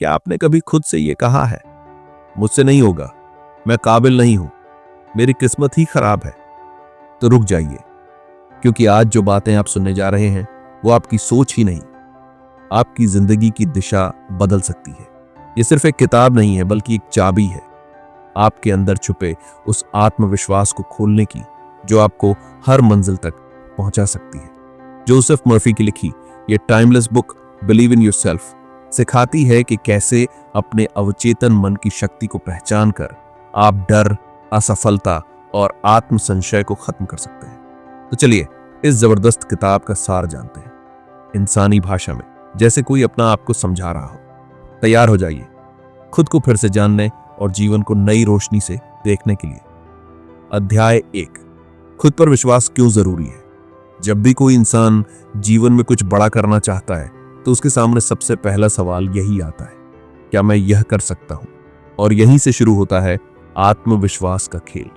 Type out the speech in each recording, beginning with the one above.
क्या आपने कभी खुद से ये कहा है, मुझसे नहीं होगा, मैं काबिल नहीं हूं, मेरी किस्मत ही खराब है? तो रुक जाइए, क्योंकि आज जो बातें आप सुनने जा रहे हैं वो आपकी सोच ही नहीं, आपकी जिंदगी की दिशा बदल सकती है। ये सिर्फ एक किताब नहीं है, बल्कि एक चाबी है आपके अंदर छुपे उस आत्मविश्वास को खोलने की, जो आपको हर मंजिल तक पहुंचा सकती है। जोसेफ मर्फी की लिखी ये timeless book believe in yourself सिखाती है कि कैसे अपने अवचेतन मन की शक्ति को पहचान कर आप डर, असफलता और आत्म संशय को खत्म कर सकते हैं। तो चलिए इस जबरदस्त किताब का सार जानते हैं, इंसानी भाषा में, जैसे कोई अपना आपको समझा रहा हो। तैयार हो जाइए खुद को फिर से जानने और जीवन को नई रोशनी से देखने के लिए। अध्याय 1, खुद पर विश्वास क्यों जरूरी है। जब भी कोई इंसान जीवन में कुछ बड़ा करना चाहता है तो उसके सामने सबसे पहला सवाल यही आता है, क्या मैं यह कर सकता हूं? और यहीं से शुरू होता है आत्मविश्वास का खेल।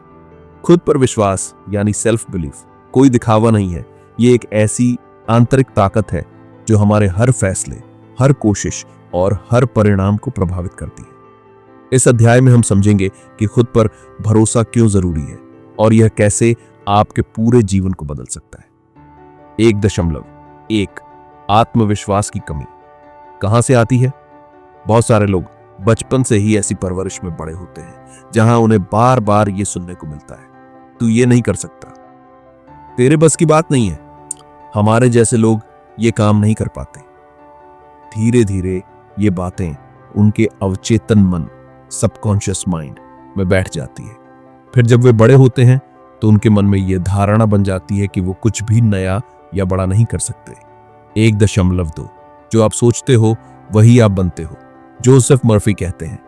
खुद पर विश्वास यानी सेल्फ बिलीफ कोई दिखावा नहीं है, ये एक ऐसी आंतरिक ताकत है जो हमारे हर फैसले, हर कोशिश और हर परिणाम को प्रभावित करती है। इस अध्याय में हम समझेंगे कि खुद पर भरोसा क्यों जरूरी है और यह कैसे आपके पूरे जीवन को बदल सकता है। 1.1 आत्मविश्वास की कमी कहां से आती है? बहुत सारे लोग बचपन से ही ऐसी परवरिश में बड़े होते हैं जहां उन्हें बार बार ये सुनने को मिलता है, तू ये नहीं कर सकता, तेरे बस की बात नहीं है, हमारे जैसे लोग ये काम नहीं कर पाते। धीरे धीरे ये बातें उनके अवचेतन मन, सबकॉन्शियस माइंड में बैठ जाती है। फिर जब वे बड़े होते हैं तो उनके मन में यह धारणा बन जाती है कि वो कुछ भी नया या बड़ा नहीं कर सकते। 1.2 जो आप सोचते हो वही आप बनते हो। जोसेफ मर्फी कहते हैं,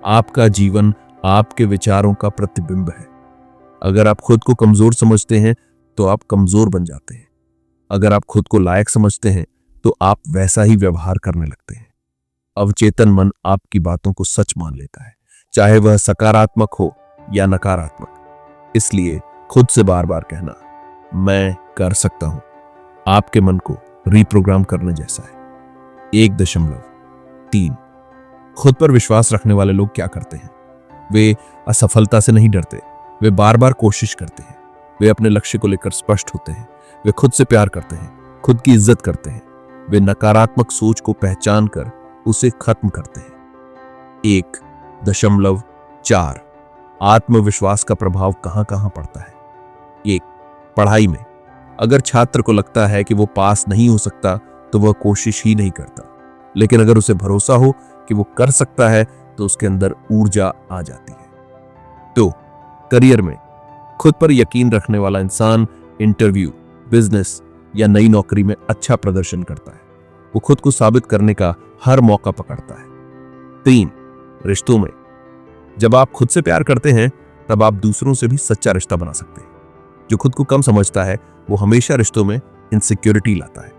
आपका जीवन आपके विचारों का प्रतिबिंब है। अगर आप खुद को कमजोर समझते हैं तो आप कमजोर बन जाते हैं। अगर आप खुद को लायक समझते हैं तो आप वैसा ही व्यवहार करने लगते हैं। अवचेतन मन आपकी बातों को सच मान लेता है, चाहे वह सकारात्मक हो या नकारात्मक। इसलिए खुद से बार बार कहना, मैं कर सकता हूं, आपके मन को रीप्रोग्राम करने जैसा है। 1.3 खुद पर विश्वास रखने वाले लोग क्या करते हैं? वे असफलता से नहीं डरते, वे बार बार कोशिश करते हैं। वे अपने लक्ष्य को लेकर स्पष्ट होते हैं। वे खुद से प्यार करते हैं, खुद की इज्जत करते हैं। वे नकारात्मक सोच को पहचान कर उसे खत्म करते हैं। 1.4 आत्मविश्वास का प्रभाव कहां कहां पड़ता है? 1 पढ़ाई में। अगर छात्र को लगता है कि वो पास नहीं हो सकता तो वह कोशिश ही नहीं करता, लेकिन अगर उसे भरोसा हो कि वो कर सकता है तो उसके अंदर ऊर्जा आ जाती है। 2 करियर में। खुद पर यकीन रखने वाला इंसान इंटरव्यू, बिजनेस या नई नौकरी में अच्छा प्रदर्शन करता है। वो खुद को साबित करने का हर मौका पकड़ता है। 3 रिश्तों में। जब आप खुद से प्यार करते हैं तब आप दूसरों से भी सच्चा रिश्ता बना सकते हैं। जो खुद को कम समझता है वो हमेशा रिश्तों में इनसिक्योरिटी लाता है।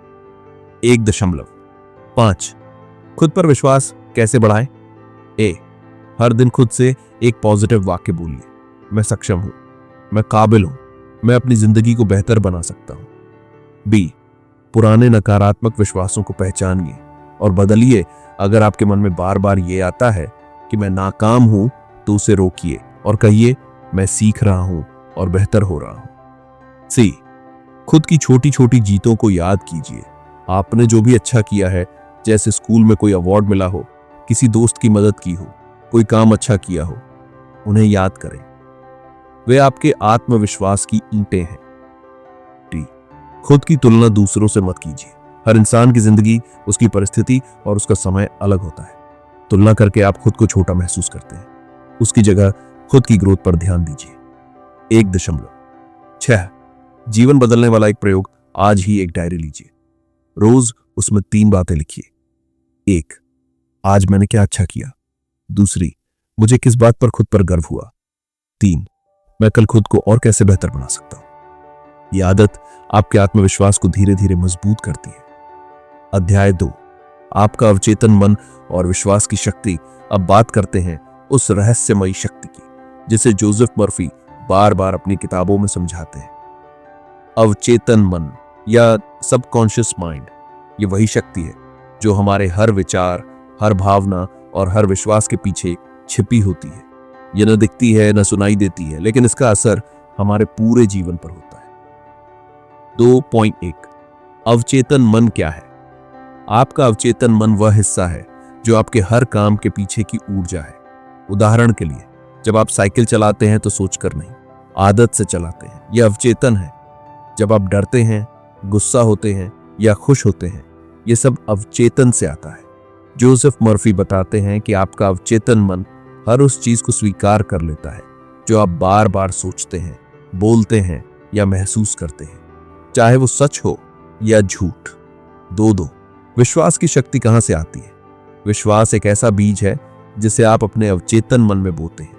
1.5 खुद पर विश्वास कैसे बढ़ाएं? ए हर दिन खुद से एक पॉजिटिव वाक्य बोलिए, मैं सक्षम हूं, मैं काबिल हूं, मैं अपनी जिंदगी को बेहतर बना सकता हूं। बी पुराने नकारात्मक विश्वासों को पहचानिए और बदलिए। अगर आपके मन में बार बार ये आता है कि मैं नाकाम हूं तो उसे रोकिए और कहिए, मैं सीख रहा हूं और बेहतर हो रहा हूं। सी खुद की छोटी छोटी जीतों को याद कीजिए। आपने जो भी अच्छा किया है, जैसे स्कूल में कोई अवार्ड मिला हो, किसी दोस्त की मदद की हो, कोई काम अच्छा किया हो, उन्हें याद करें। वे आपके आत्मविश्वास की ईंटें हैं। टी खुद की तुलना दूसरों से मत कीजिए। हर इंसान की जिंदगी, उसकी परिस्थिति और उसका समय अलग होता है। तुलना करके आप खुद को छोटा महसूस करते हैं। उसकी जगह खुद की ग्रोथ पर ध्यान दीजिए। 1.6 जीवन बदलने वाला एक प्रयोग। आज ही एक डायरी लीजिए। रोज उसमें 3 बातें लिखिए। 1 आज मैंने क्या अच्छा किया। 2 मुझे किस बात पर खुद पर गर्व हुआ। 3 मैं कल खुद को और कैसे बेहतर बना सकता हूं। यह आदत आपके आत्मविश्वास को धीरे धीरे मजबूत करती है। अध्याय 2 आपका अवचेतन मन और विश्वास की शक्ति। अब बात करते हैं उस रहस्यमयी शक्ति की जिसे जोसेफ मर्फी बार बार अपनी किताबों में समझाते हैं। अवचेतन मन या सबकॉन्शियस माइंड, ये वही शक्ति है जो हमारे हर विचार, हर भावना और हर विश्वास के पीछे छिपी होती है। यह न दिखती है, न सुनाई देती है, लेकिन इसका असर हमारे पूरे जीवन पर होता है। 2.1 अवचेतन मन क्या है? आपका अवचेतन मन वह हिस्सा है जो आपके हर काम के पीछे की ऊर्जा है। उदाहरण के लिए, जब आप साइकिल चलाते हैं तो सोचकर नहीं, आदत से चलाते हैं। यह अवचेतन है। जब आप डरते हैं, गुस्सा होते हैं या खुश होते हैं, यह सब अवचेतन से आता है। जोसेफ मर्फी बताते हैं कि आपका अवचेतन मन हर उस चीज को स्वीकार कर लेता है जो आप बार बार सोचते हैं, बोलते हैं या महसूस करते हैं, चाहे वो सच हो या झूठ। 2 विश्वास की शक्ति कहां से आती है? विश्वास एक ऐसा बीज है जिसे आप अपने अवचेतन मन में बोते हैं।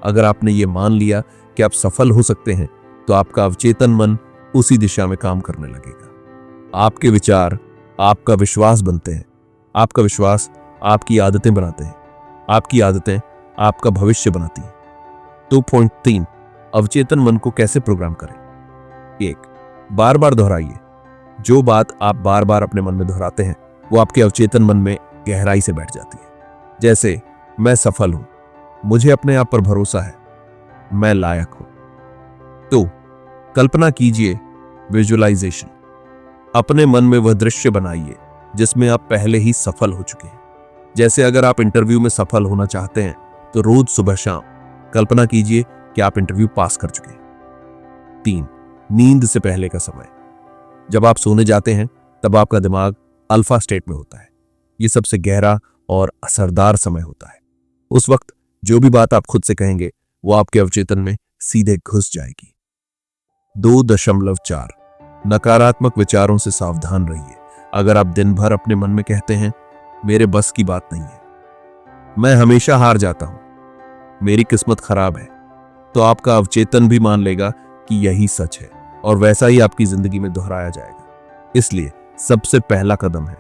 अगर आपने ये मान लिया कि आप सफल हो सकते हैं, तो आपका अवचेतन मन उसी दिशा में काम करने लगेगा। आपके विचार आपका विश्वास बनते हैं, आपका विश्वास आपकी आदतें बनाते हैं, आपकी आदतें आपका भविष्य बनाती हैं। 2.3 अवचेतन मन को कैसे प्रोग्राम करें? 1 बार बार दोहराइए। जो बात आप बार बार अपने मन में दोहराते हैं वो आपके अवचेतन मन में गहराई से बैठ जाती है। जैसे, मैं सफल हूं, मुझे अपने आप पर भरोसा है, मैं लायक हूं। तो कल्पना कीजिए, विजुअलाइजेशन। अपने मन में वह दृश्य बनाइए जिसमें आप पहले ही सफल हो चुके हैं। जैसे अगर आप इंटरव्यू में सफल होना चाहते हैं तो रोज सुबह शाम कल्पना कीजिए कि आप इंटरव्यू पास कर चुके हैं। 3 नींद से पहले का समय। जब आप सोने जाते हैं तब आपका दिमाग अल्फा स्टेट में होता है। यह सबसे गहरा और असरदार समय होता है। उस वक्त जो भी बात आप खुद से कहेंगे वो आपके अवचेतन में सीधे घुस जाएगी। 2.4 नकारात्मक विचारों से सावधान रहिए। अगर आप दिन भर अपने मन में कहते हैं, मेरे बस की बात नहीं है, मैं हमेशा हार जाता हूं, मेरी किस्मत खराब है, तो आपका अवचेतन भी मान लेगा कि यही सच है और वैसा ही आपकी जिंदगी में दोहराया जाएगा। इसलिए सबसे पहला कदम है,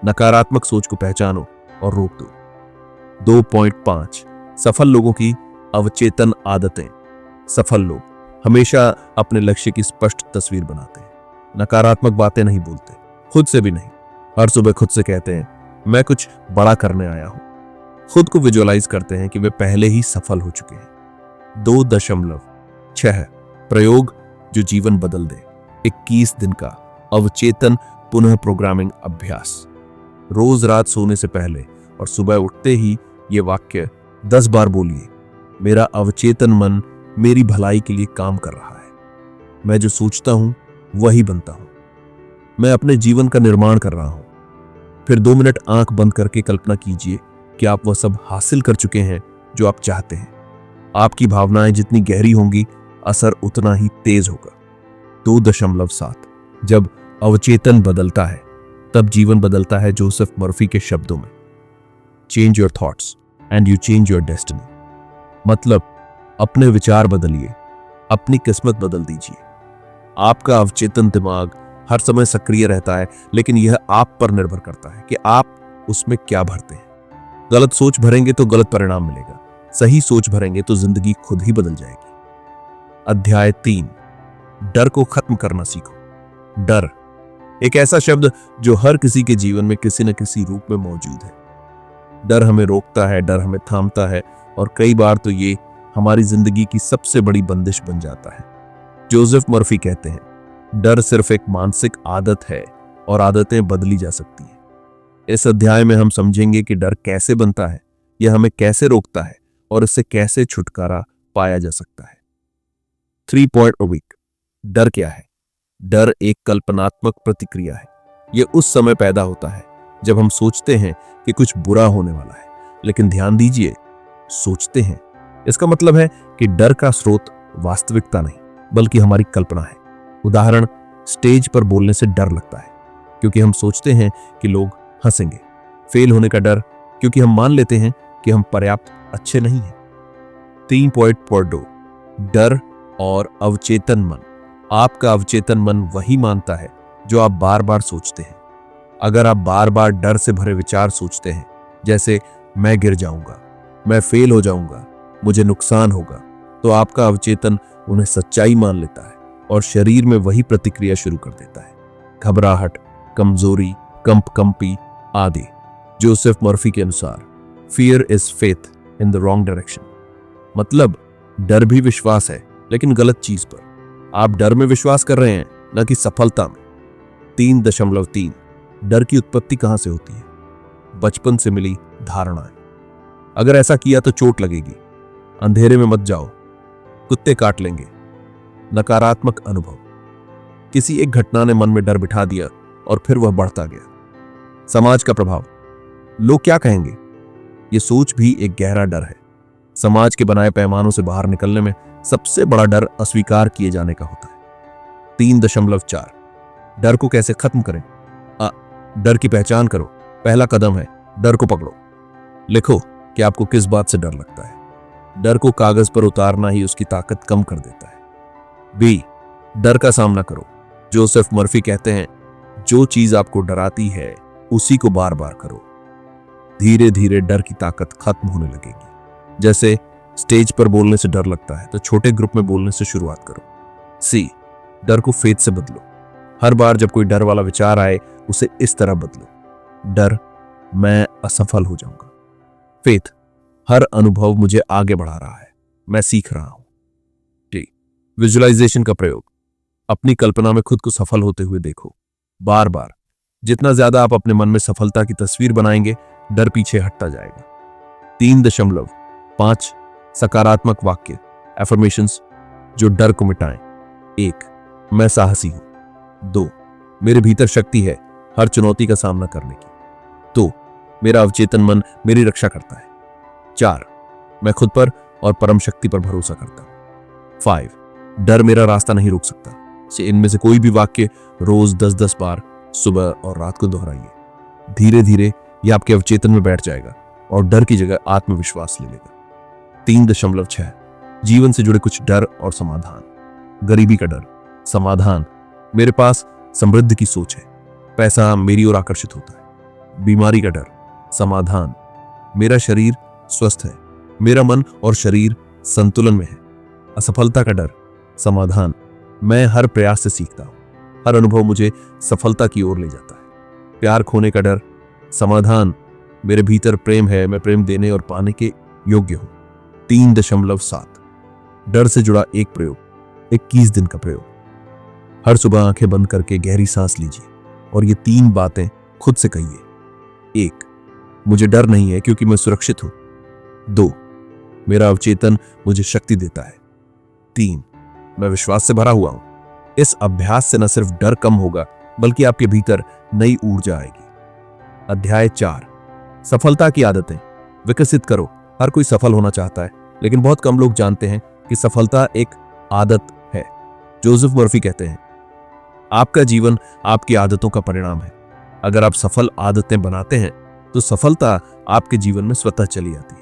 नकारात्मक सोच को पहचानो और रोक दो। 2.5 सफल लोगों की अवचेतन आदतें। सफल लोग हमेशा अपने लक्ष्य की स्पष्ट तस्वीर बनाते हैं, नकारात्मक बातें नहीं बोलते, खुद से भी नहीं। हर सुबह खुद से कहते हैं, मैं कुछ बड़ा करने आया हूं। खुद को विजुअलाइज करते हैं कि वे पहले ही सफल हो चुके हैं। 2.6 प्रयोग जो जीवन बदल दे। 21 दिन का अवचेतन पुनः प्रोग्रामिंग अभ्यास। रोज रात सोने से पहले और सुबह उठते ही ये वाक्य 10 बार बोलिए, मेरा अवचेतन मन मेरी भलाई के लिए काम कर रहा है, मैं जो सोचता हूं वही बनता हूं, मैं अपने जीवन का निर्माण कर रहा हूं। फिर 2 मिनट आंख बंद करके कल्पना कीजिए कि आप वह सब हासिल कर चुके हैं जो आप चाहते हैं। आपकी भावनाएं जितनी गहरी होंगी, असर उतना ही तेज होगा। 2.7 जब अवचेतन बदलता है तब जीवन बदलता है। जोसेफ मर्फी के शब्दों में, change your thoughts and you change your destiny. मतलब, अपने विचार बदलिए, अपनी किस्मत बदल दीजिए। आपका अवचेतन दिमाग हर समय सक्रिय रहता है, लेकिन यह आप पर निर्भर करता है कि आप उसमें क्या भरते हैं। गलत सोच भरेंगे तो गलत परिणाम मिलेगा, सही सोच भरेंगे तो जिंदगी खुद ही बदल जाएगी। अध्याय 3 डर को खत्म करना सीखो। डर एक ऐसा शब्द जो हर किसी के जीवन में किसी न किसी रूप में मौजूद है। डर हमें रोकता है, डर हमें थामता है और कई बार तो ये हमारी जिंदगी की सबसे बड़ी बंदिश बन जाता है। जोसेफ मर्फी कहते हैं, डर सिर्फ एक मानसिक आदत है और आदतें बदली जा सकती हैं। इस अध्याय में हम समझेंगे कि डर कैसे बनता है, यह हमें कैसे रोकता है और इससे कैसे छुटकारा पाया जा सकता है। 3 पॉइंट अ वीक। डर क्या है? डर एक कल्पनात्मक प्रतिक्रिया है। यह उस समय पैदा होता है जब हम सोचते हैं कि कुछ बुरा होने वाला है, लेकिन ध्यान दीजिए, सोचते हैं। इसका मतलब है कि डर का स्रोत वास्तविकता नहीं बल्कि हमारी कल्पना है। उदाहरण, स्टेज पर बोलने से डर लगता है क्योंकि हम सोचते हैं कि लोग हंसेंगे। फेल होने का डर क्योंकि हम मान लेते हैं कि हम पर्याप्त अच्छे नहीं हैं। 3.2 डर और अवचेतन मन। आपका अवचेतन मन वही मानता है जो आप बार बार सोचते हैं। अगर आप बार बार डर से भरे विचार सोचते हैं, जैसे मैं गिर जाऊंगा, मैं फेल हो जाऊंगा, मुझे नुकसान होगा, तो आपका अवचेतन उन्हें सच्चाई मान लेता है और शरीर में वही प्रतिक्रिया शुरू कर देता है। घबराहट, कमजोरी, कंपी आदि। जोसेफ मर्फी के अनुसार fear is faith in the wrong direction. मतलब डर भी विश्वास है, लेकिन गलत चीज पर। आप डर में विश्वास कर रहे हैं, न कि सफलता में। 3.3 डर की उत्पत्ति कहां से होती है? बचपन से मिली धारणाएं। अगर ऐसा किया तो चोट लगेगी, अंधेरे में मत जाओ, कुत्ते काट लेंगे। नकारात्मक अनुभव। किसी एक घटना ने मन में डर बिठा दिया और फिर वह बढ़ता गया। समाज का प्रभाव। लोग क्या कहेंगे? यह सोच भी एक गहरा डर है। समाज के बनाए पैमानों से बाहर निकलने में सबसे बड़ा डर अस्वीकार किए जाने का होता है। 3.4 डर को कैसे खत्म करें? डर की पहचान करो। पहला कदम है डर को पकड़ो। लिखो कि आपको किस बात से डर लगता है। डर को कागज पर उतारना ही उसकी ताकत कम कर देता है। बी डर का सामना करो। जोसेफ मर्फी कहते हैं, जो चीज आपको डराती है उसी को बार बार करो। धीरे धीरे डर की ताकत खत्म होने लगेगी। जैसे स्टेज पर बोलने से डर लगता है तो छोटे ग्रुप में बोलने से शुरुआत करो। सी डर को फेथ से बदलो। हर बार जब कोई डर वाला विचार आए उसे इस तरह बदलो। डर, मैं असफल हो जाऊंगा। फेथ, हर अनुभव मुझे आगे बढ़ा रहा है, मैं सीख रहा हूं। जी विजुअलाइजेशन का प्रयोग। अपनी कल्पना में खुद को सफल होते हुए देखो, बार बार। जितना ज्यादा आप अपने मन में सफलता की तस्वीर बनाएंगे, डर पीछे हटता जाएगा। 3.5 सकारात्मक वाक्य एफर्मेशंस जो डर को मिटाएं। 1 मैं साहसी हूं। 2 मेरे भीतर शक्ति है हर चुनौती का सामना करने की। 2 मेरा अवचेतन मन मेरी रक्षा करता है। 4 मैं खुद पर और परम शक्ति पर भरोसा करता हूं। 5 डर मेरा रास्ता नहीं रोक सकता। इनमें से कोई भी वाक्य रोज 10-10 बार सुबह और रात को दोहराइए। धीरे धीरे यह आपके अवचेतन में बैठ जाएगा और डर की जगह आत्मविश्वास ले लेगा। 3.6 जीवन से जुड़े कुछ डर और समाधान। गरीबी का डर। समाधान, मेरे पास समृद्धि की सोच है, पैसा मेरी ओर आकर्षित होता है। बीमारी का डर। समाधान, मेरा शरीर स्वस्थ है, मेरा मन और शरीर संतुलन में है। असफलता का डर। समाधान, मैं हर प्रयास से सीखता हूं, हर अनुभव मुझे सफलता की ओर ले जाता है। प्यार खोने का डर। समाधान, मेरे भीतर प्रेम है, मैं प्रेम देने और पाने के योग्य हूं। 3.7 डर से जुड़ा एक प्रयोग, 21 दिन का प्रयोग। हर सुबह आंखें बंद करके गहरी सांस लीजिए और ये 3 बातें खुद से कहिए। 1 मुझे डर नहीं है क्योंकि मैं सुरक्षित हूं। 2 मेरा अवचेतन मुझे शक्ति देता है। 3 मैं विश्वास से भरा हुआ हूं। इस अभ्यास से न सिर्फ डर कम होगा बल्कि आपके भीतर नई ऊर्जा आएगी। अध्याय 4 सफलता की आदतें विकसित करो। हर कोई सफल होना चाहता है, लेकिन बहुत कम लोग जानते हैं कि सफलता एक आदत है। जोसेफ मर्फी कहते हैं, आपका जीवन आपकी आदतों का परिणाम है। अगर आप सफल आदतें बनाते हैं तो सफलता आपके जीवन में स्वतः चली आती है।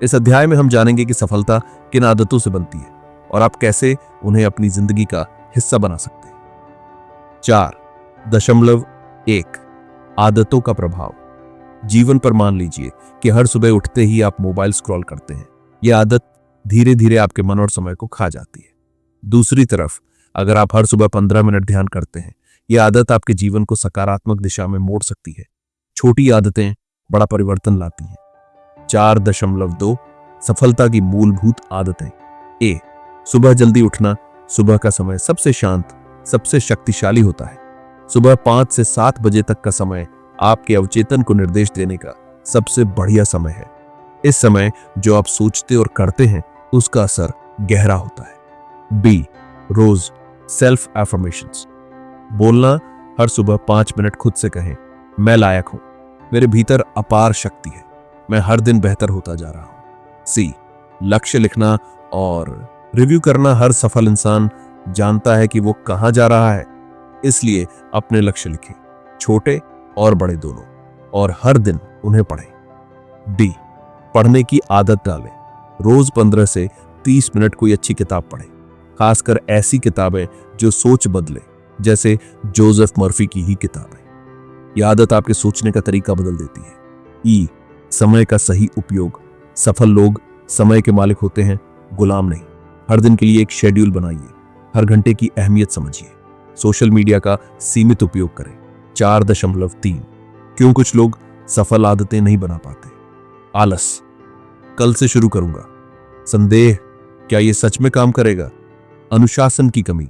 इस अध्याय में हम जानेंगे कि सफलता किन आदतों से बनती है और आप कैसे उन्हें अपनी जिंदगी का हिस्सा बना सकते हैं। 4.1 आदतों का प्रभाव। जीवन पर मान लीजिए कि हर सुबह उठते ही आप मोबाइल स्क्रॉल करते हैं। यह आदत धीरे धीरे आपके मन और समय को खा जाती है। दूसरी तरफ अगर आप हर सुबह 15 मिनट ध्यान करते हैं, यह आदत आपके जीवन को सकारात्मक दिशा में मोड़ सकती है। छोटी आदतें बड़ा परिवर्तन लाती हैं। 4.2 सफलता की मूलभूत आदतें। ए सुबह जल्दी उठना। सुबह का समय सबसे शांत, सबसे शक्तिशाली होता है। सुबह 5 से 7 बजे तक का समय आपके अवचेतन को निर्देश देने का सबसे बढ़िया समय है। इस समय जो आप सोचते और करते हैं उसका असर गहरा होता है। बी रोज सेल्फ एफर्मेशंस। बोलना, हर सुबह 5 मिनट खुद से कहें, मैं लायक हूं, मेरे भीतर अपार शक्ति है, मैं हर दिन बेहतर होता जा रहा हूं। सी लक्ष्य लिखना और रिव्यू करना। हर सफल इंसान जानता है कि वो कहां जा रहा है, इसलिए अपने लक्ष्य लिखें, छोटे और बड़े दोनों, और हर दिन उन्हें पढ़ें। डी पढ़ने की आदत डालें। रोज 15 से 30 मिनट कोई अच्छी किताब पढ़ें, खासकर ऐसी किताबें जो सोच बदले, जैसे जोसेफ मर्फी की ही किताबें। यह आदत आपके सोचने का तरीका बदल देती है। ई समय का सही उपयोग। सफल लोग समय के मालिक होते हैं, गुलाम नहीं। हर दिन के लिए एक शेड्यूल बनाइए, हर घंटे की अहमियत समझिए। सोशल मीडिया का सीमित उपयोग करें। 4.3 क्यों कुछ लोग सफल आदतें नहीं बना पाते। आलस, कल से शुरू करूंगा। संदेह, क्या यह सच में काम करेगा? अनुशासन की कमी,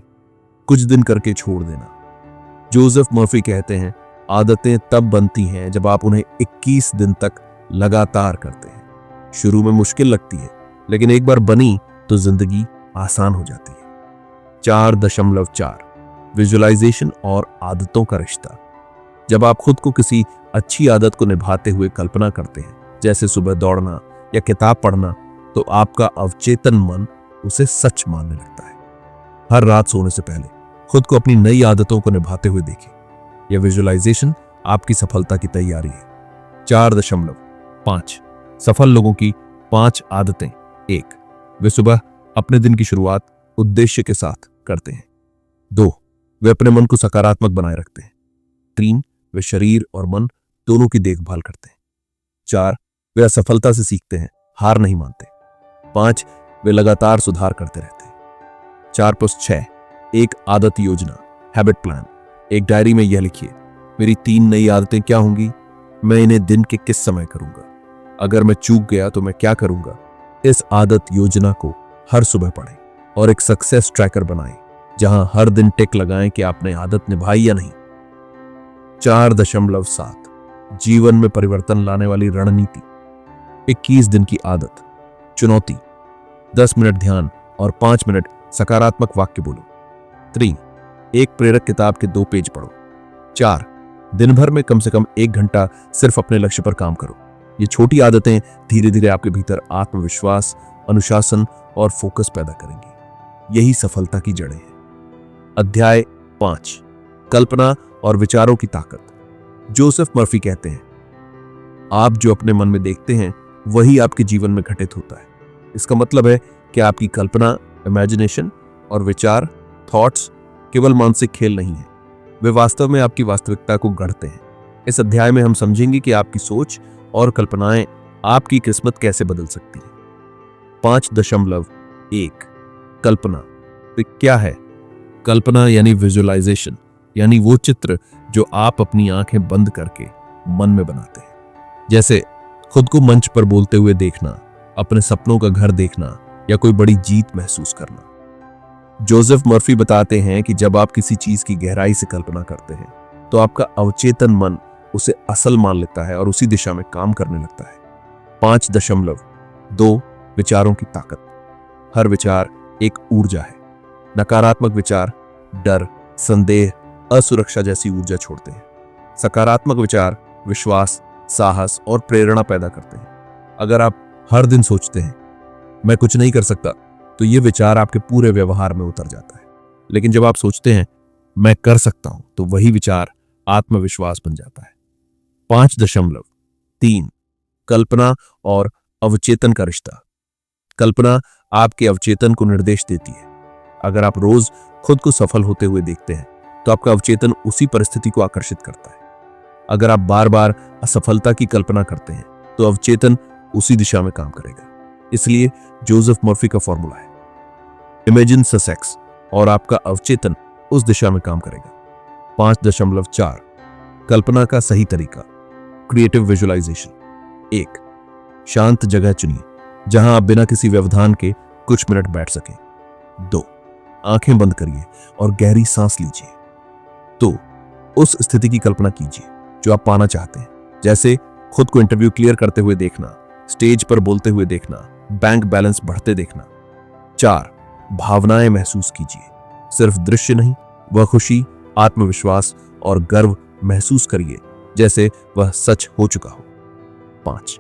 कुछ दिन करके छोड़ देना। जोसेफ मर्फी कहते हैं, आदतें तब बनती हैं जब आप उन्हें 21 दिन तक लगातार करते हैं। शुरू में मुश्किल लगती है, लेकिन एक बार बनी तो जिंदगी आसान हो जाती है। 4.4 विजुअलाइजेशन और आदतों का रिश्ता। जब आप खुद को किसी अच्छी आदत को निभाते हुए कल्पना करते हैं, जैसे सुबह दौड़ना या किताब पढ़ना, तो आपका अवचेतन मन उसे सच मानने लगता है। हर रात सोने से पहले खुद को अपनी नई आदतों को निभाते हुए देखें। यह विजुअलाइजेशन आपकी सफलता की तैयारी है। 4.5 सफल लोगों की 5 आदतें। 1. वे सुबह अपने दिन की शुरुआत उद्देश्य के साथ करते हैं। 2. वे अपने मन को सकारात्मक बनाए रखते हैं। 3. वे शरीर और मन दोनों की देखभाल करते हैं। 4. वे असफलता से सीखते हैं, हार नहीं मानते। 5. वे लगातार सुधार करते रहते हैं। 4+6 एक आदत योजना, हैबिट प्लान। एक डायरी में यह लिखिए, मेरी 3 नई आदतें क्या होंगी, मैं इन्हें दिन के किस समय करूंगा, अगर मैं चूक गया तो मैं क्या करूंगा। इस आदत योजना को हर सुबह पढ़ें और एक सक्सेस ट्रैकर बनाएं, जहां हर दिन टिक लगाएं कि आपने आदत निभाई या नहीं। 4.7 जीवन में परिवर्तन लाने वाली रणनीति। 21 दिन की आदत। चुनौती, 10 मिनट ध्यान और 5 मिनट सकारात्मक वाक्य बोलो। 3. एक प्रेरक किताब के 2 पेज पढ़ो। 4. दिन भर में कम से कम 1 घंटा सिर्फ अपने लक्ष्य पर काम करो। ये छोटी आदतें धीरे धीरे आपके भीतर आत्मविश्वास, अनुशासन और फोकस पैदा करेंगी। यही सफलता की जड़ें हैं। अध्याय 5 कल्पना और विचारों की ताकत। जोसेफ मर्फी कहते हैं, आप जो अपने मन में देखते हैं वही आपके जीवन में घटित होता है। इसका मतलब है कि आपकी कल्पना, इमेजिनेशन और विचार, थॉट्स केवल मानसिक खेल नहीं है, वे वास्तव में आपकी वास्तविकता को गढ़ते हैं। इस अध्याय में हम समझेंगे कि आपकी सोच और कल्पनाएं आपकी किस्मत कैसे बदल सकती हैं। 5.1 कल्पना। तो क्या है कल्पना? यानी विजुअलाइजेशन, यानी वो चित्र जो आप अपनी आंखें बंद करके मन में बनाते हैं। जैसे खुद को मंच पर बोलते हुए देखना, अपने सपनों का घर देखना या कोई बड़ी जीत महसूस करना। जोसेफ मर्फी बताते हैं कि जब आप किसी चीज की गहराई से कल्पना करते हैं तो आपका अवचेतन मन उसे असल मान लेता है और उसी दिशा में काम करने लगता है। 5.2 विचारों की ताकत। हर विचार एक ऊर्जा है। नकारात्मक विचार डर, संदेह, असुरक्षा जैसी ऊर्जा छोड़ते हैं। सकारात्मक विचार विश्वास, साहस और प्रेरणा पैदा करते हैं। अगर आप हर दिन सोचते हैं मैं कुछ नहीं कर सकता, तो ये विचार आपके पूरे व्यवहार में उतर जाता है। लेकिन जब आप सोचते हैं मैं कर सकता हूं, तो वही विचार आत्मविश्वास बन जाता है। 5.3 कल्पना और अवचेतन का रिश्ता। कल्पना आपके अवचेतन को निर्देश देती है। अगर आप रोज खुद को सफल होते हुए देखते हैं तो आपका अवचेतन उसी परिस्थिति को आकर्षित करता है। अगर आप बार बार असफलता की कल्पना करते हैं तो अवचेतन उसी दिशा में काम करेगा। इसलिए जोसेफ मर्फी का फॉर्मूला है, इमेजिन सक्सेस, और आपका अवचेतन उस दिशा में काम करेगा। 5.4 कल्पना का सही तरीका, क्रिएटिव विजुअलाइजेशन। 1. शांत जगह चुनिए जहां आप बिना किसी व्यवधान के कुछ मिनट बैठ सकें। 2. आंखें बंद करिए और गहरी सांस लीजिए। तो उस स्थिति की कल्पना कीजिए जो आप पाना चाहते हैं, जैसे खुद को इंटरव्यू क्लियर करते हुए देखना, स्टेज पर बोलते हुए देखना, बैंक बैलेंस बढ़ते देखना। 4. भावनाएं महसूस कीजिए, सिर्फ दृश्य नहीं, वह खुशी, आत्मविश्वास और गर्व महसूस करिए जैसे वह सच हो चुका हो। 5.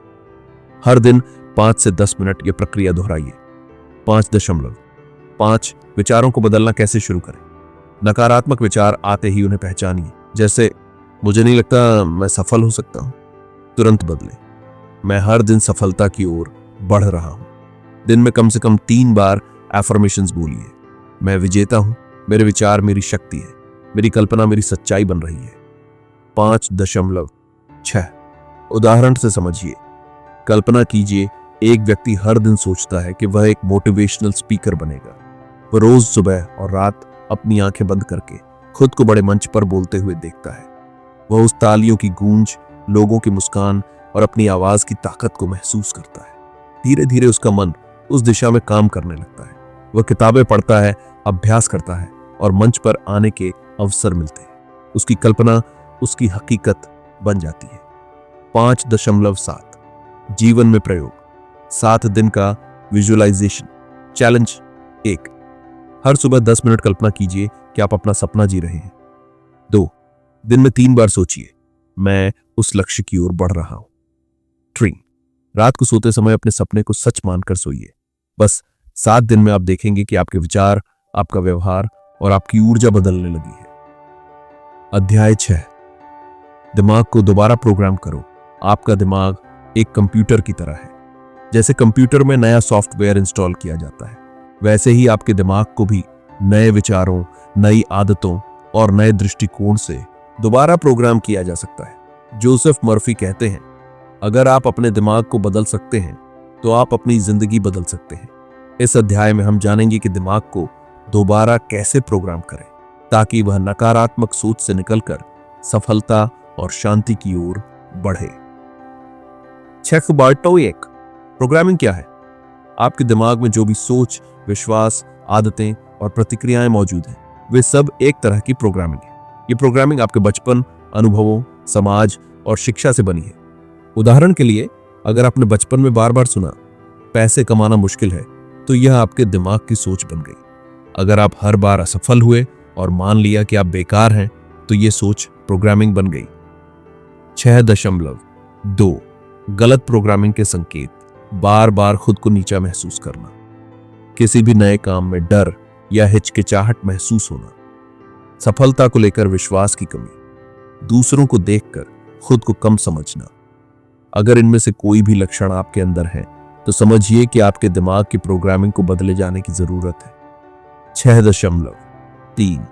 हर दिन 5 से 10 मिनट यह प्रक्रिया दोहराइए। 5.5 विचारों को बदलना कैसे शुरू करें। नकारात्मक विचार आते ही उन्हें पहचानिए, जैसे मुझे नहीं लगता मैं सफल हो सकता हूं। तुरंत बदलें, मैं हर दिन सफलता की ओर बढ़ रहा हूं। दिन में कम से कम 3 बार एफर्मेशंस बोलिए, मैं विजेता हूं, मेरे विचार मेरी शक्ति है, मेरी कल्पना मेरी सच्चाई बन रही है। 5.6 उदाहरण से समझिए। कल्पना कीजिए एक व्यक्ति हर दिन सोचता है कि वह एक मोटिवेशनल स्पीकर बनेगा। वह रोज सुबह और रात अपनी आंखें बंद करके खुद को बड़े मंच पर बोलते हुए देखता है। वह उस तालियों की गूंज, लोगों की मुस्कान और अपनी आवाज की ताकत को महसूस करता है। धीरे धीरे उसका मन उस दिशा में काम करने लगता है। वह किताबें पढ़ता है, अभ्यास करता है और मंच पर आने के अवसर मिलते हैं। उसकी कल्पना उसकी हकीकत बन जाती है। 5.7 जीवन में प्रयोग। 7 दिन का विजुअलाइजेशन चैलेंज। 1 हर सुबह 10 मिनट कल्पना कीजिए कि आप अपना सपना जी रहे हैं। 2 दिन में 3 बार सोचिए, मैं उस लक्ष्य की ओर बढ़ रहा हूं। 3 रात को सोते समय अपने सपने को सच मानकर सोइए। बस 7 दिन में आप देखेंगे कि आपके विचार, आपका व्यवहार और आपकी ऊर्जा बदलने लगी है। अध्याय 6 दिमाग को दोबारा प्रोग्राम करो। आपका दिमाग एक कंप्यूटर की तरह है। जैसे कंप्यूटर में नया सॉफ्टवेयर इंस्टॉल किया जाता है, वैसे ही आपके दिमाग को भी नए विचारों, नई आदतों और नए दृष्टिकोण से दोबारा प्रोग्राम किया जा सकता है। जोसेफ मर्फी कहते हैं, अगर आप अपने दिमाग को बदल सकते हैं तो आप अपनी जिंदगी बदल सकते हैं। इस अध्याय में हम जानेंगे कि दिमाग को दोबारा कैसे प्रोग्राम करें ताकि वह नकारात्मक सोच से निकलकर सफलता और शांति की ओर बढ़े। प्रोग्रामिंग क्या है? आपके दिमाग में जो भी सोच, विश्वास, आदतें और प्रतिक्रियाएं मौजूद हैं, वे सब एक तरह की प्रोग्रामिंग है। ये प्रोग्रामिंग आपके बचपन, अनुभवों, समाज और शिक्षा से बनी है। उदाहरण के लिए, अगर आपने बचपन में बार बार सुना पैसे कमाना मुश्किल है, तो यह आपके दिमाग की सोच बन गई। अगर आप हर बार असफल हुए और मान लिया कि आप बेकार हैं, तो यह सोच प्रोग्रामिंग बन गई। 6.2 गलत प्रोग्रामिंग के संकेत। बार बार खुद को नीचा महसूस करना, किसी भी नए काम में डर या हिचकिचाहट महसूस होना, सफलता को लेकर विश्वास की कमी, दूसरों को देखकर खुद को कम समझना। अगर इनमें से कोई भी लक्षण आपके अंदर है तो समझिए कि आपके दिमाग की प्रोग्रामिंग को बदले जाने की जरूरत है। 6.3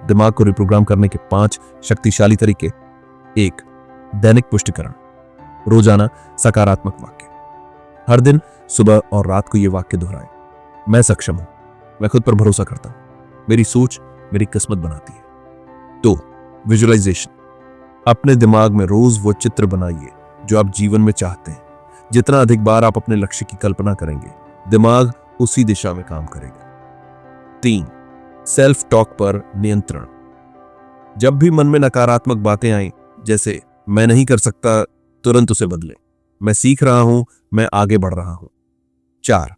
दिमाग को रिप्रोग्राम करने के 5 शक्तिशाली तरीके। 1 दैनिक पुष्टिकरण। रोजाना सकारात्मक वाक्य। हर दिन सुबह और रात को ये वाक्य दोहराएं। मैं सक्षम हूं, मैं खुद पर भरोसा करता हूं, मेरी सोच मेरी किस्मत बनाती है। 2 विजुअलाइजेशन। अपने दिमाग में रोज वो चित्र बनाइए जो आप जीवन में चाहते हैं। जितना अधिक बार आप अपने लक्ष्य की कल्पना करेंगे, दिमाग उसी दिशा में काम करेगा। 3 सेल्फ टॉक पर नियंत्रण। जब भी मन में नकारात्मक बातें आएं, जैसे मैं नहीं कर सकता, तुरंत उसे बदलें। मैं सीख रहा हूं, मैं आगे बढ़ रहा हूं। 4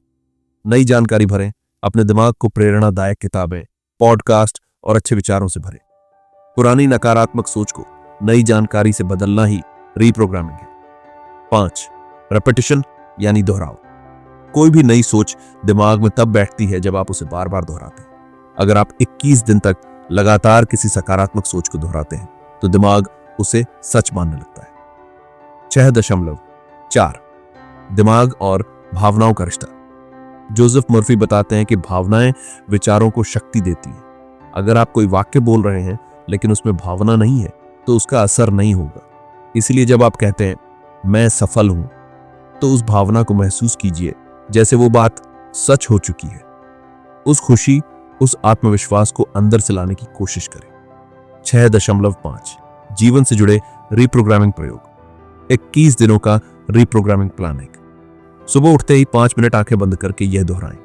नई जानकारी भरें। अपने दिमाग को प्रेरणादायक किताबें, पॉडकास्ट और अच्छे विचारों से भरें। पुरानी नकारात्मक सोच को नई जानकारी से बदलना ही रीप्रोग्रामिंग है। 5 रेपिटेशन यानी दोहराव। कोई भी नई सोच दिमाग में तब बैठती है जब आप उसे बार बार दोहराते हैं। अगर आप 21 दिन तक लगातार किसी सकारात्मक सोच को दोहराते हैं तो दिमाग उसे सच मानने लगता है। 6.4 दिमाग और भावनाओं का रिश्ता। जोसेफ मर्फी बताते हैं कि भावनाएं विचारों को शक्ति देती हैं। अगर आप कोई वाक्य बोल रहे हैं लेकिन उसमें भावना नहीं है तो उसका असर नहीं होगा। इसलिए जब आप कहते हैं मैं सफल हूं, तो उस भावना को महसूस कीजिए जैसे वो बात सच हो चुकी है। उस खुशी, उस आत्मविश्वास को अंदर से लाने की कोशिश करें। 6.5 जीवन से जुड़े रीप्रोग्रामिंग प्रयोग। 21 दिनों का रीप्रोग्रामिंग प्लानिंग। सुबह उठते ही 5 मिनट आंखें बंद करके यह दोहराएं,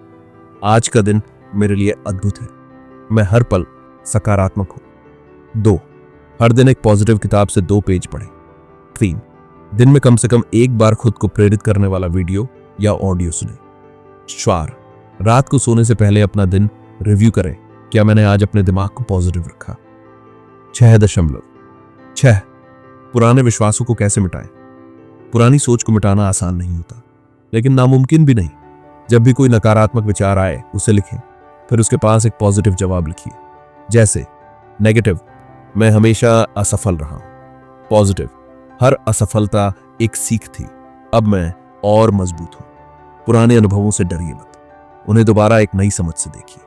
आज का दिन मेरे लिए अद्भुत है, मैं हर पल सकारात्मक हूं। 2 हर दिन एक पॉजिटिव किताब से 2 पेज पढ़ें। 3 दिन में कम से कम एक बार खुद को प्रेरित करने वाला वीडियो या ऑडियो सुने। 4 रात को सोने से पहले अपना दिन रिव्यू करें, क्या मैंने आज अपने दिमाग को पॉजिटिव रखा। 6.6 पुराने विश्वासों को कैसे मिटाएं। पुरानी सोच को मिटाना आसान नहीं होता, लेकिन नामुमकिन भी नहीं। जब भी कोई नकारात्मक विचार आए, उसे लिखें, फिर उसके पास एक पॉजिटिव जवाब लिखिए। जैसे नेगेटिव, मैं हमेशा असफल रहा हूं। पॉजिटिव, हर असफलता एक सीख थी, अब मैं और मजबूत हूं। पुराने अनुभवों से डरिए मत, उन्हें दोबारा एक नई समझ से देखिए।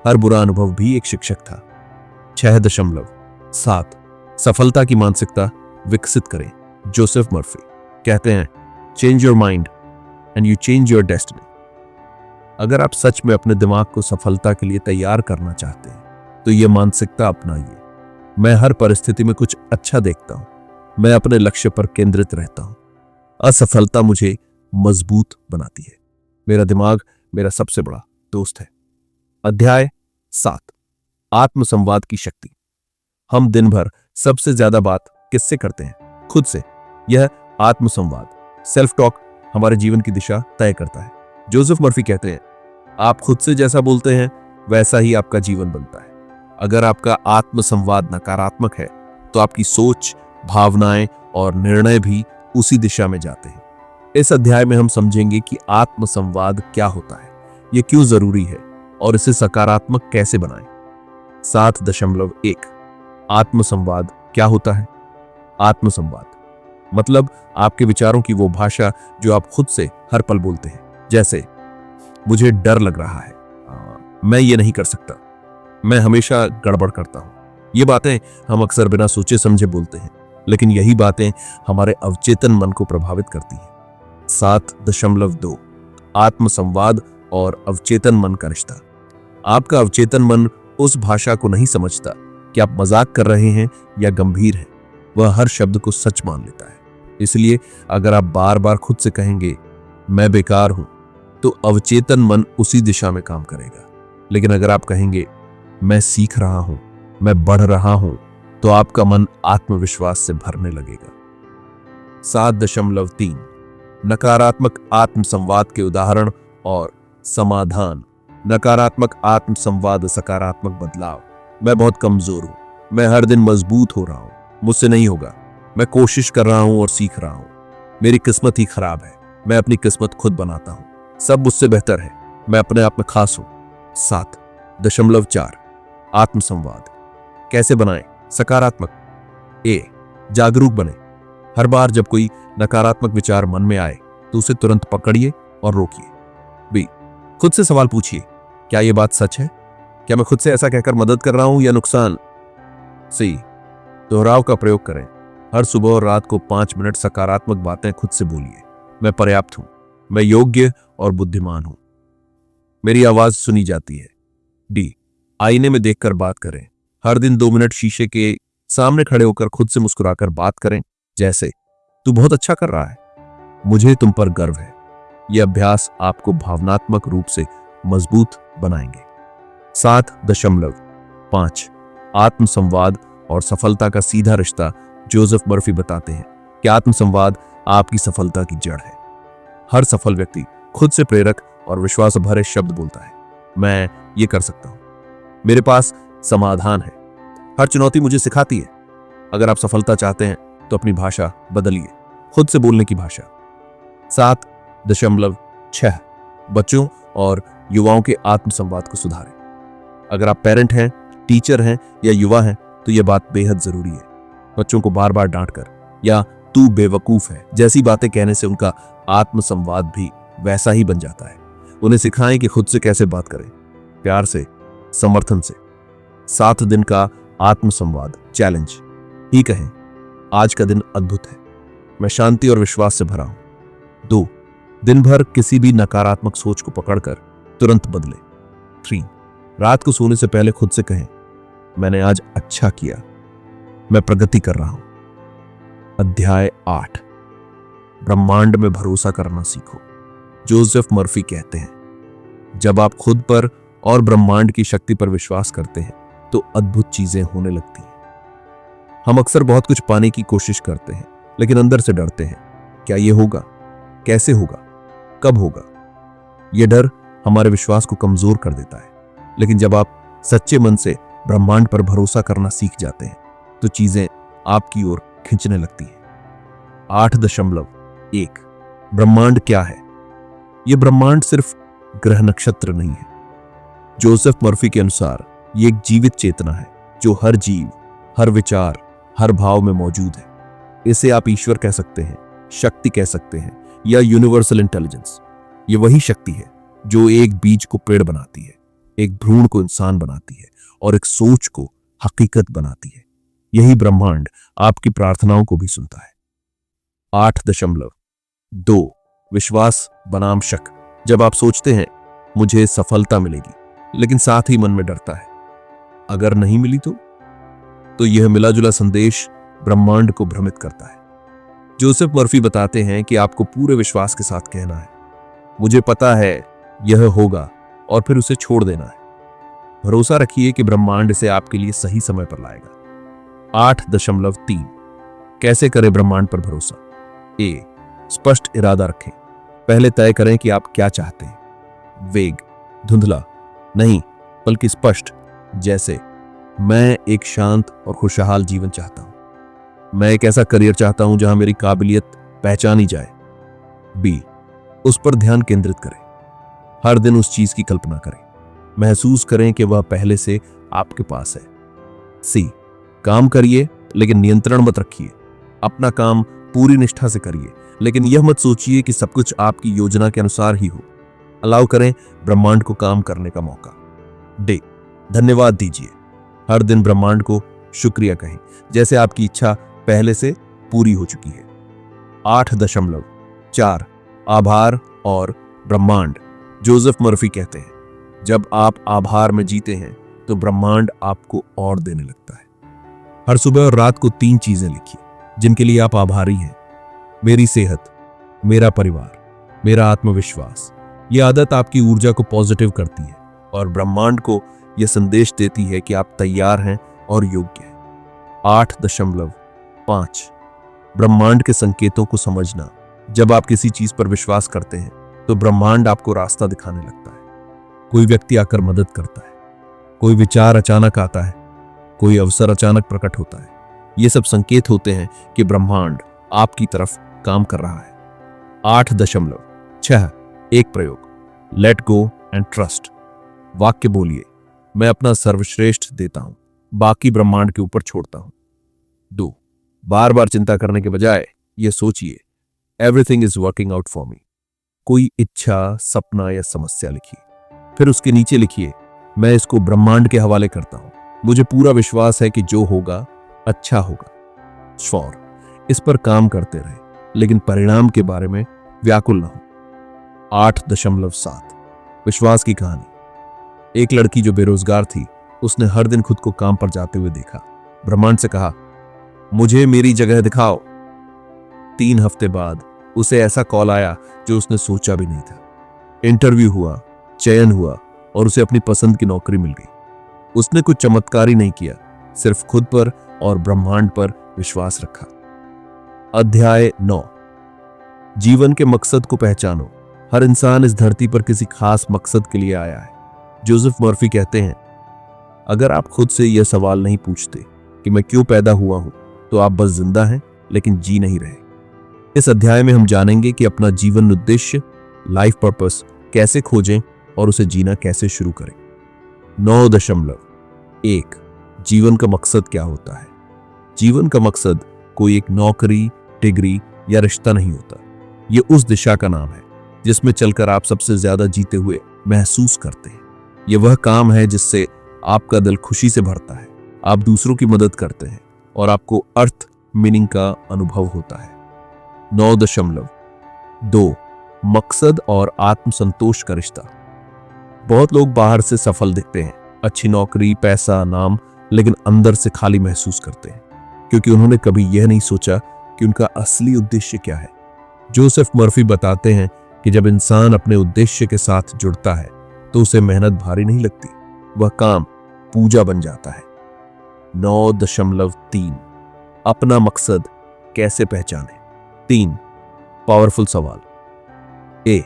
हर बुरा अनुभव भी एक शिक्षक था। 6.7 सफलता की मानसिकता विकसित करें। जोसेफ मर्फी कहते हैं, change your mind and you change your destiny. अगर आप सच में अपने दिमाग को सफलता के लिए तैयार करना चाहते हैं तो यह मानसिकता अपनाइए। मैं हर परिस्थिति में कुछ अच्छा देखता हूं, मैं अपने लक्ष्य पर केंद्रित रहता हूं, असफलता मुझे मजबूत बनाती है। मेरा दिमाग मेरा सबसे बड़ा दोस्त है। अध्याय 7, आत्मसंवाद की शक्ति। हम दिन भर सबसे ज्यादा बात किससे करते हैं? खुद से। यह आत्मसंवाद, सेल्फ टॉक, हमारे जीवन की दिशा तय करता है। जोसेफ मर्फी कहते हैं, आप खुद से जैसा बोलते हैं वैसा ही आपका जीवन बनता है। अगर आपका आत्मसंवाद नकारात्मक है तो आपकी सोच, भावनाएं और निर्णय भी उसी दिशा में जाते हैं। इस अध्याय में हम समझेंगे कि आत्मसंवाद क्या होता है, यह क्यों जरूरी है और इसे सकारात्मक कैसे बनाएं। 7.1 आत्मसंवाद क्या होता है? आत्मसंवाद मतलब आपके विचारों की वो भाषा जो आप खुद से हर पल बोलते हैं। जैसे, मुझे डर लग रहा है, मैं ये नहीं कर सकता, मैं हमेशा गड़बड़ करता हूं। ये बातें हम अक्सर बिना सोचे समझे बोलते हैं, लेकिन यही बातें हमारे अवचेतन मन को प्रभावित करती हैं। 7.2 आत्मसंवाद और अवचेतन मन का रिश्ता। आपका अवचेतन मन उस भाषा को नहीं समझता कि आप मजाक कर रहे हैं या गंभीर हैं। वह हर शब्द को सच मान लेता है। इसलिए अगर आप बार बार खुद से कहेंगे मैं बेकार हूं, तो अवचेतन मन उसी दिशा में काम करेगा। लेकिन अगर आप कहेंगे मैं सीख रहा हूं, मैं बढ़ रहा हूं, तो आपका मन आत्मविश्वास से भरने लगेगा। 7.3 नकारात्मक आत्मसंवाद के उदाहरण और समाधान। नकारात्मक आत्मसंवाद, सकारात्मक बदलाव। मैं बहुत कमजोर हूं, मैं हर दिन मजबूत हो रहा हूं, मुझसे नहीं होगा, मैं कोशिश कर रहा हूं और सीख रहा हूं, मेरी किस्मत ही खराब है, मैं अपनी किस्मत खुद बनाता हूं, सब मुझसे बेहतर है, मैं अपने आप में खास हूं। 7.4 आत्मसंवाद कैसे बनाएं? सकारात्मक। ए, जागरूक बने। हर बार जब कोई नकारात्मक विचार मन में आए तो उसे तुरंत पकड़िए और रोकिए। बी, खुद से सवाल पूछिए, क्या यह बात सच है? क्या मैं खुद से ऐसा कहकर मदद कर रहा हूं या नुकसान? सी, दोहराव का प्रयोग करें। हर सुबह और रात को 5 मिनट सकारात्मक बातें खुद से बोलिए। मैं पर्याप्त हूं, मैं योग्य और बुद्धिमान हूं, मेरी आवाज सुनी जाती है। डी, आईने में देखकर बात करें। हर दिन 2 मिनट शीशे के सामने खड़े होकर खुद से मुस्कुराकर बात करें। जैसे, तू बहुत अच्छा कर रहा है, मुझे तुम पर गर्व है। यह अभ्यास आपको भावनात्मक रूप से मजबूत बनाएंगे। 7.5 आत्मसंवाद और सफलता का सीधा रिश्ता। जोसेफ मर्फी बताते हैं कि आत्मसंवाद आपकी सफलता की जड़ है। हर सफल व्यक्ति खुद से प्रेरक और विश्वास भरे शब्द बोलता है। मैं ये कर सकता हूं, मेरे पास समाधान है, हर चुनौती मुझे सिखाती है। अगर आप सफलता चाहते हैं तो अपनी भाषा बदलिए, खुद से बोलने की भाषा। 7.6 बच्चों और युवाओं के आत्मसंवाद को सुधारें। अगर आप पेरेंट हैं, टीचर हैं या युवा हैं तो यह बात बेहद जरूरी है। बच्चों को बार बार डांटकर या तू बेवकूफ है जैसी बातें कहने से उनका आत्मसंवाद भी वैसा ही बन जाता है। उन्हें सिखाएं कि खुद से कैसे बात करें, प्यार से, समर्थन से। 7 दिन का आत्मसंवाद चैलेंज। ही कहें, आज का दिन अद्भुत है, मैं शांति और विश्वास से भरा हूं। 2, दिन भर किसी भी नकारात्मक सोच को पकड़कर तुरंत बदले। 3, रात को सोने से पहले खुद से कहें, मैंने आज अच्छा किया, मैं प्रगति कर रहा हूं। अध्याय 8 ब्रह्मांड में भरोसा करना सीखो। जोसेफ मर्फी कहते हैं, जब आप खुद पर और ब्रह्मांड की शक्ति पर विश्वास करते हैं तो अद्भुत चीजें होने लगती हैं। हम अक्सर बहुत कुछ पाने की कोशिश करते हैं लेकिन अंदर से डरते हैं। क्या यह होगा? कैसे होगा? कब होगा? यह डर हमारे विश्वास को कमजोर कर देता है। लेकिन जब आप सच्चे मन से ब्रह्मांड पर भरोसा करना सीख जाते हैं तो चीजें आपकी ओर खींचने लगती हैं। 8.1 ब्रह्मांड क्या है? यह ब्रह्मांड सिर्फ ग्रह नक्षत्र नहीं है। जोसेफ मर्फी के अनुसार यह एक जीवित चेतना है जो हर जीव, हर विचार, हर भाव में मौजूद है। इसे आप ईश्वर कह सकते हैं, शक्ति कह सकते हैं या यूनिवर्सल इंटेलिजेंस। यह वही शक्ति है जो एक बीज को पेड़ बनाती है, एक भ्रूण को इंसान बनाती है और एक सोच को हकीकत बनाती है। यही ब्रह्मांड आपकी प्रार्थनाओं को भी सुनता है। 8.2 विश्वास बनाम शक। जब आप सोचते हैं मुझे सफलता मिलेगी लेकिन साथ ही मन में डरता है, अगर नहीं मिली तो यह मिला जुला संदेश ब्रह्मांड को भ्रमित करता है। जोसेफ मर्फी बताते हैं कि आपको पूरे विश्वास के साथ कहना है, मुझे पता है यह होगा, और फिर उसे छोड़ देना है। भरोसा रखिए कि ब्रह्मांड इसे आपके लिए सही समय पर लाएगा। 8.3 कैसे करें ब्रह्मांड पर भरोसा। ए, स्पष्ट इरादा रखें। पहले तय करें कि आप क्या चाहते हैं। वेग, धुंधला नहीं, बल्कि स्पष्ट। जैसे, मैं एक शांत और खुशहाल जीवन चाहता हूं। मैं एक ऐसा करियर चाहता हूं जहां मेरी काबिलियत पहचानी जाए। बी, उस पर ध्यान केंद्रित करें। हर दिन उस चीज की कल्पना करें। महसूस करें कि वह पहले से आपके पास है। सी, काम करिए लेकिन नियंत्रण मत रखिए। अपना काम पूरी निष्ठा से करिए, लेकिन यह मत सोचिए कि सब कुछ आपकी योजना के अनुसार ही हो। अलाउ करें ब्रह्मांड को काम करने का मौका। डे, धन्यवाद दीजिए। हर दिन ब्रह्मांड को शुक्रिया कहें, जैसे आपकी इच्छा पहले से पूरी हो चुकी है। 8.4 आभार और ब्रह्मांड। जोसेफ मर्फी कहते हैं, जब आप आभार में जीते हैं तो ब्रह्मांड आपको और देने लगता है। हर सुबह और रात को 3 चीजें लिखिए जिनके लिए आप आभारी हैं। मेरी सेहत, मेरा परिवार, मेरा आत्मविश्वास। यह आदत आपकी ऊर्जा को पॉजिटिव करती है और ब्रह्मांड को यह संदेश देती है कि आप तैयार हैं और योग्य हैं। 8.5 ब्रह्मांड के संकेतों को समझना। जब आप किसी चीज पर विश्वास करते हैं तो ब्रह्मांड आपको रास्ता दिखाने लगता है। कोई व्यक्ति आकर मदद करता है, कोई विचार अचानक आता है, कोई अवसर अचानक प्रकट होता है। ये सब संकेत होते हैं कि ब्रह्मांड आपकी तरफ काम कर रहा है। 8.6 एक प्रयोग, लेट गो एंड ट्रस्ट। वाक्य बोलिए, मैं अपना सर्वश्रेष्ठ देता हूं, बाकी ब्रह्मांड के ऊपर छोड़ता हूं। 2 बार बार चिंता करने के बजाय यह सोचिए, everything is working out for me. कोई इच्छा, सपना या समस्या लिखिए, फिर उसके नीचे लिखिए, मैं इसको ब्रह्मांड के हवाले करता हूं। मुझे पूरा विश्वास है कि जो होगा अच्छा होगा। श्योर, इस पर काम करते रहे, लेकिन परिणाम के बारे में व्याकुल न हो। 8.7 विश्वास की कहानी। एक लड़की जो बेरोजगार थी, उसने हर दिन खुद को काम पर जाते हुए देखा। ब्रह्मांड से कहा, मुझे मेरी जगह दिखाओ। 3 हफ्ते बाद उसे ऐसा कॉल आया जो उसने सोचा भी नहीं था। इंटरव्यू हुआ, चयन हुआ और उसे अपनी पसंद की नौकरी मिल गई। उसने कुछ चमत्कारी नहीं किया, सिर्फ खुद पर और ब्रह्मांड पर विश्वास रखा। अध्याय 9 जीवन के मकसद को पहचानो। हर इंसान इस धरती पर किसी खास मकसद के लिए आया है। जोसेफ मर्फी कहते हैं, अगर आप खुद से यह सवाल नहीं पूछते कि मैं क्यों पैदा हुआ हूं, तो आप बस जिंदा हैं लेकिन जी नहीं रहे। इस अध्याय में हम जानेंगे कि अपना जीवन उद्देश्य, लाइफ पर्पस कैसे खोजें और उसे जीना कैसे शुरू करें। 9.1 जीवन का मकसद क्या होता है। जीवन का मकसद कोई एक नौकरी, डिग्री या रिश्ता नहीं होता। यह उस दिशा का नाम है जिसमें चलकर आप सबसे ज्यादा जीते हुए महसूस करते हैं। यह वह काम है जिससे आपका दिल खुशी से भरता है, आप दूसरों की मदद करते हैं और आपको अर्थ, मीनिंग का अनुभव होता है। 9.2 मकसद और आत्मसंतोष का रिश्ता। बहुत लोग बाहर से सफल दिखते हैं, अच्छी नौकरी, पैसा, नाम, लेकिन अंदर से खाली महसूस करते हैं क्योंकि उन्होंने कभी यह नहीं सोचा कि उनका असली उद्देश्य क्या है। जोसेफ मर्फी बताते हैं कि जब इंसान अपने उद्देश्य के साथ जुड़ता है तो उसे मेहनत भारी नहीं लगती, वह काम पूजा बन जाता है। 9.3 अपना मकसद कैसे पहचानें। 3 पावरफुल सवाल। ए,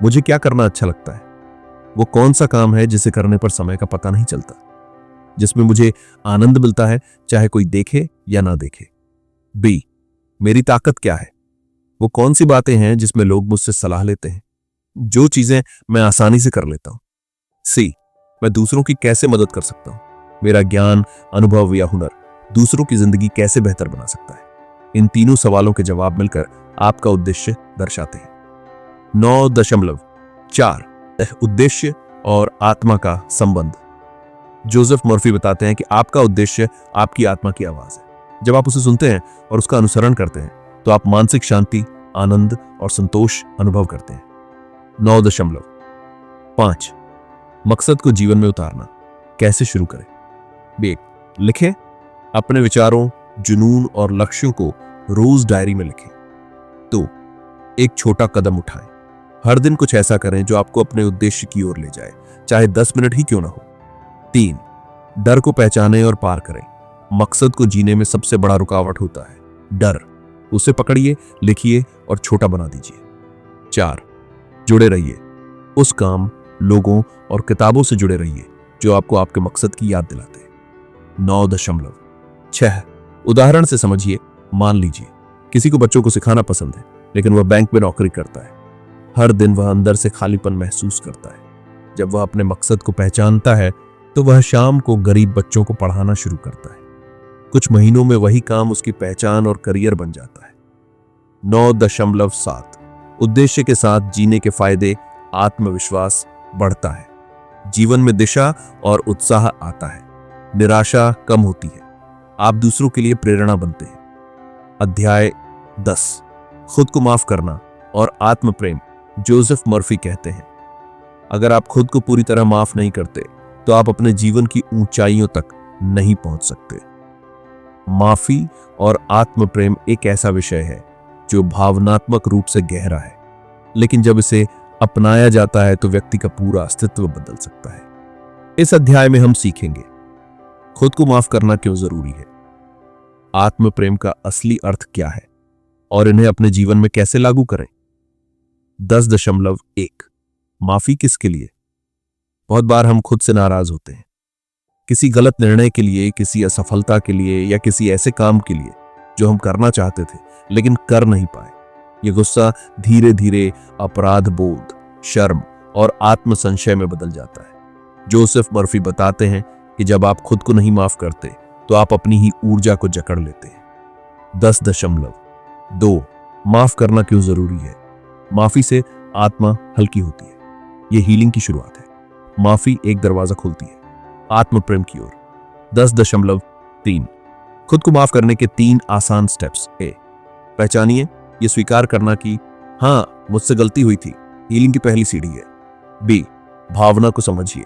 मुझे क्या करना अच्छा लगता है। वो कौन सा काम है जिसे करने पर समय का पता नहीं चलता, जिसमें मुझे आनंद मिलता है चाहे कोई देखे या ना देखे। बी, मेरी ताकत क्या है। वो कौन सी बातें हैं जिसमें लोग मुझसे सलाह लेते हैं, जो चीजें मैं आसानी से कर लेता हूं। सी, मैं दूसरों की कैसे मदद कर सकता हूं। मेरा ज्ञान, अनुभव या हुनर दूसरों की जिंदगी कैसे बेहतर बना सकता है। इन तीनों सवालों के जवाब मिलकर आपका उद्देश्य दर्शाते हैं। 9.4 उद्देश्य और आत्मा का संबंध। जोसेफ मर्फी बताते हैं कि आपका उद्देश्य आपकी आत्मा की आवाज है। जब आप उसे सुनते हैं और उसका अनुसरण करते हैं तो आप मानसिक शांति, आनंद और संतोष अनुभव करते हैं। 9.5 मकसद को जीवन में उतारना कैसे शुरू करें। लिखें, अपने विचारों, जुनून और लक्ष्यों को रोज डायरी में लिखें। तो एक छोटा कदम उठाएं। हर दिन कुछ ऐसा करें जो आपको अपने उद्देश्य की ओर ले जाए, चाहे 10 मिनट ही क्यों ना हो। 3, डर को पहचानें और पार करें। मकसद को जीने में सबसे बड़ा रुकावट होता है डर। उसे पकड़िए, लिखिए और छोटा बना दीजिए। 4, जुड़े रहिए। उस काम, लोगों और किताबों से जुड़े रहिए जो आपको आपके मकसद की याद दिलाते हैं। 9.6, उदाहरण से समझिए। मान लीजिए किसी को बच्चों को सिखाना पसंद है, लेकिन वह बैंक में नौकरी करता है। हर दिन वह अंदर से खालीपन महसूस करता है। जब वह अपने मकसद को पहचानता है तो वह शाम को गरीब बच्चों को पढ़ाना शुरू करता है। कुछ महीनों में वही काम उसकी पहचान और करियर बन जाता है। 9.7, उद्देश्य के साथ जीने के फायदे। आत्मविश्वास बढ़ता है, जीवन में दिशा और उत्साह आता है, निराशा कम होती है, आप दूसरों के लिए प्रेरणा बनते हैं। अध्याय 10, खुद को माफ करना और आत्म प्रेम। जोसेफ मर्फी कहते हैं, अगर आप खुद को पूरी तरह माफ नहीं करते तो आप अपने जीवन की ऊंचाइयों तक नहीं पहुंच सकते। माफी और आत्म प्रेम एक ऐसा विषय है जो भावनात्मक रूप से गहरा है, लेकिन जब इसे अपनाया जाता है तो व्यक्ति का पूरा अस्तित्व बदल सकता है। इस अध्याय में हम सीखेंगे खुद को माफ करना क्यों जरूरी है, आत्म प्रेम का असली अर्थ क्या है और इन्हें अपने जीवन में कैसे लागू करें। 10.1, माफी किसके लिए। बहुत बार हम खुद से नाराज होते हैं, किसी गलत निर्णय के लिए, किसी असफलता के लिए या किसी ऐसे काम के लिए जो हम करना चाहते थे लेकिन कर नहीं पाए। यह गुस्सा धीरे धीरे अपराध बोध, शर्म और आत्म संशय में बदल जाता है। जोसेफ मर्फी बताते हैं कि जब आप खुद को नहीं माफ करते तो आप अपनी ही ऊर्जा को जकड़ लेते हैं। 10.2, माफ करना क्यों जरूरी है। माफी से आत्मा हल्की होती है, यह हीलिंग की शुरुआत है। माफी एक दरवाजा खोलती है आत्म प्रेम की ओर। 10.3, खुद को माफ करने के 3 आसान स्टेप्स। ए, पहचानिए, यह स्वीकार करना कि हाँ मुझसे गलती हुई थी, हीलिंग की पहली सीढ़ी है। बी, भावना को समझिए,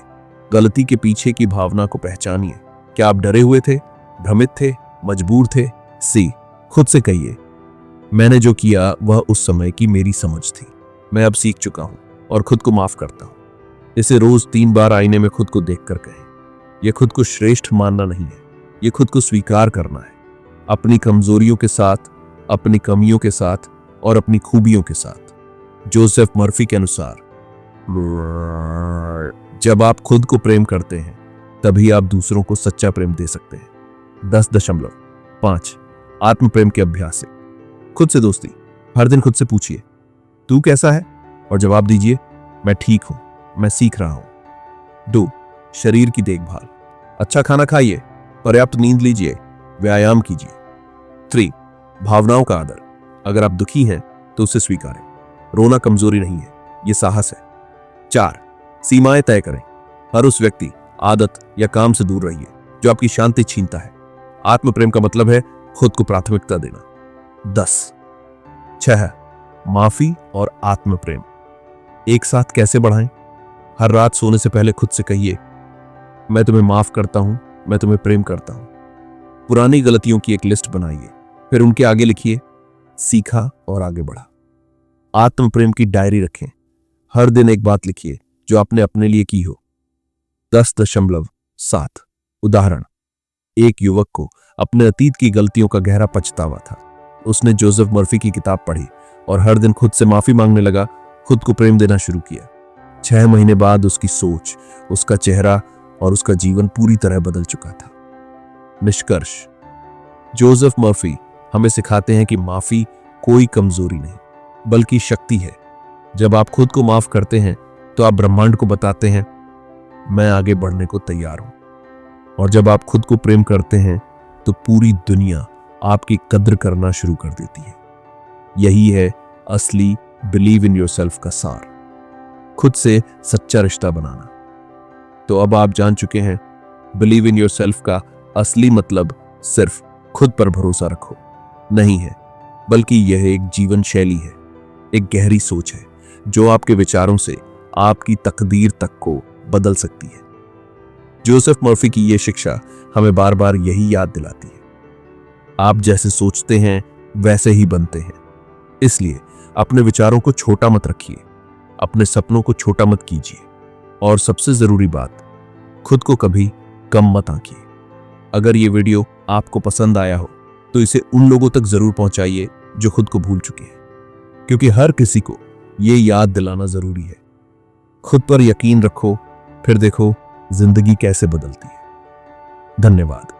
गलती के पीछे की भावना को पहचानिए। क्या आप डरे हुए थे, भ्रमित थे, मजबूर थे। सी, खुद से कहिए, मैंने जो किया वह उस समय की मेरी समझ थी, मैं अब सीख चुका हूं और खुद को माफ करता हूं। इसे रोज 3 बार आईने में खुद को देखकर कहें। यह खुद को श्रेष्ठ मानना नहीं है, यह खुद को स्वीकार करना है, अपनी कमजोरियों के साथ, अपनी कमियों के साथ और अपनी खूबियों के साथ। जोसेफ मर्फी के अनुसार, जब आप खुद को प्रेम करते हैं तभी आप दूसरों को सच्चा प्रेम दे सकते हैं। 10.5, आत्म प्रेम के अभ्यास से। खुद से दोस्ती। हर दिन खुद से पूछिए, तू कैसा है, और जवाब दीजिए, मैं ठीक हूं, मैं सीख रहा हूं। 2, शरीर की देखभाल। अच्छा खाना खाइए, पर्याप्त नींद लीजिए, व्यायाम कीजिए। 3, भावनाओं का आदर। अगर आप दुखी हैं तो उसे स्वीकारें, रोना कमजोरी नहीं है, यह साहस है। 4, सीमाएं तय करें। हर उस व्यक्ति, आदत या काम से दूर रहिए जो आपकी शांति छीनता है। आत्म प्रेम का मतलब है खुद को प्राथमिकता देना। 10.6, माफी और आत्म प्रेम एक साथ कैसे बढ़ाएं। हर रात सोने से पहले खुद से कहिए, मैं तुम्हें माफ करता हूं, मैं तुम्हें प्रेम करता हूं। पुरानी गलतियों की एक लिस्ट बनाइए, फिर उनके आगे लिखिए, सीखा और आगे बढ़ा। आत्म प्रेम की डायरी रखें, हर दिन एक बात लिखिए जो आपने अपने लिए की हो। 10.7, उदाहरण। एक युवक को अपने अतीत की गलतियों का गहरा पछतावा था। उसने जोसेफ मर्फी की किताब पढ़ी और हर दिन खुद से माफी मांगने लगा, खुद को प्रेम देना शुरू किया। 6 महीने बाद उसकी सोच, उसका चेहरा और उसका जीवन पूरी तरह बदल चुका था। निष्कर्ष, जोसेफ मर्फी हमें सिखाते हैं कि माफी कोई कमजोरी नहीं बल्कि शक्ति है। जब आप खुद को माफ करते हैं तो आप ब्रह्मांड को बताते हैं, मैं आगे बढ़ने को तैयार हूं। और जब आप खुद को प्रेम करते हैं तो पूरी दुनिया आपकी कद्र करना शुरू कर देती है। यही है असली बिलीव इन योरसेल्फ का सार, खुद से सच्चा रिश्ता बनाना। तो अब आप जान चुके हैं, बिलीव इन योरसेल्फ का असली मतलब सिर्फ खुद पर भरोसा रखो नहीं है, बल्कि यह एक जीवन शैली है, एक गहरी सोच है जो आपके विचारों से आपकी तकदीर तक को बदल सकती है। जोसेफ मर्फी की यह शिक्षा हमें बार बार यही याद दिलाती है, आप जैसे सोचते हैं वैसे ही बनते हैं। इसलिए अपने विचारों को छोटा मत रखिए, अपने सपनों को छोटा मत कीजिए, और सबसे जरूरी बात, खुद को कभी कम मत आंकिए। अगर ये वीडियो आपको पसंद आया हो तो इसे उन लोगों तक जरूर पहुंचाइए जो खुद को भूल चुके हैं, क्योंकि हर किसी को ये याद दिलाना जरूरी है। खुद पर यकीन रखो, फिर देखो जिंदगी कैसे बदलती है। धन्यवाद।